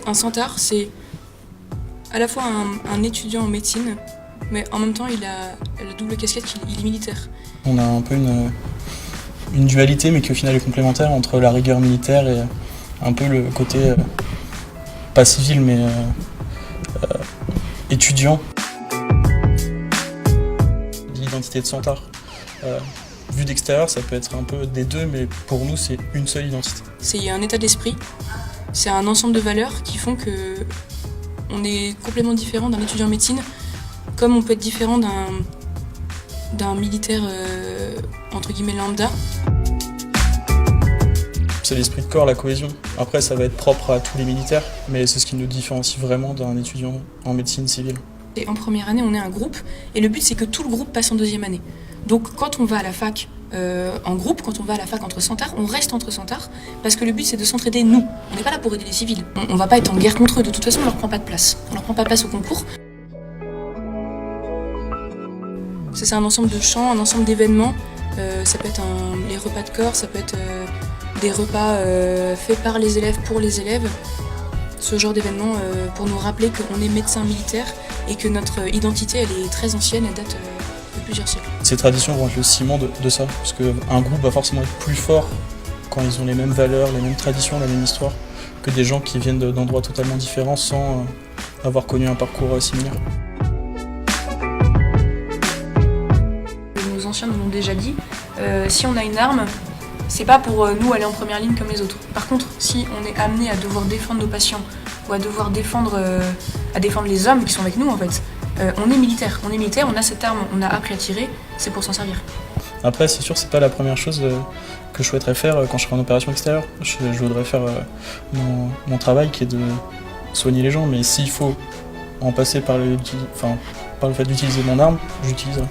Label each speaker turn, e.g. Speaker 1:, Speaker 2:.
Speaker 1: Un centar, c'est à la fois un étudiant en médecine, mais en même temps, il a la double casquette, il est militaire.
Speaker 2: On a un peu une dualité, mais qui au final est complémentaire entre la rigueur militaire et un peu le côté, pas civil, mais étudiant. L'identité de centar, vue d'extérieur, ça peut être un peu des deux, mais pour nous, c'est une seule identité.
Speaker 1: C'est un état d'esprit, c'est un ensemble de valeurs qui font que on est complètement différent d'un étudiant en médecine, comme on peut être différent d'un militaire entre guillemets lambda.
Speaker 2: C'est l'esprit de corps, la cohésion. Après, ça va être propre à tous les militaires, mais c'est ce qui nous différencie vraiment d'un étudiant en médecine civile.
Speaker 1: Et en première année, on est un groupe, et le but c'est que tout le groupe passe en deuxième année. Donc quand on va à la fac en groupe, quand on va à la fac entre centars, on reste entre centars, parce que le but c'est de s'entraider nous. On n'est pas là pour aider les civils. On va pas être en guerre contre eux, de toute façon on leur prend pas de place. On leur prend pas de place au concours. C'est un ensemble de chants, un ensemble d'événements. Ça peut être les repas de corps, ça peut être des repas faits par les élèves pour les élèves. Ce genre d'événements pour nous rappeler qu'on est médecin militaire et que notre identité elle est très ancienne, elle date de plusieurs siècles.
Speaker 2: Ces traditions vont être le ciment de ça, parce qu'un groupe va forcément être plus fort quand ils ont les mêmes valeurs, les mêmes traditions, la même histoire, que des gens qui viennent d'endroits totalement différents sans avoir connu un parcours similaire.
Speaker 1: Nos anciens nous l'ont déjà dit, si on a une arme, c'est pas pour nous aller en première ligne comme les autres. Par contre, si on est amené à devoir défendre nos patients ou à devoir défendre les hommes qui sont avec nous en fait, on est militaire, on a cette arme, on a appris à tirer, c'est pour s'en servir.
Speaker 2: Après, c'est sûr, c'est pas la première chose que je souhaiterais faire quand je serai en opération extérieure. Je voudrais faire mon travail qui est de soigner les gens, mais s'il faut en passer par le fait d'utiliser mon arme, j'utiliserai.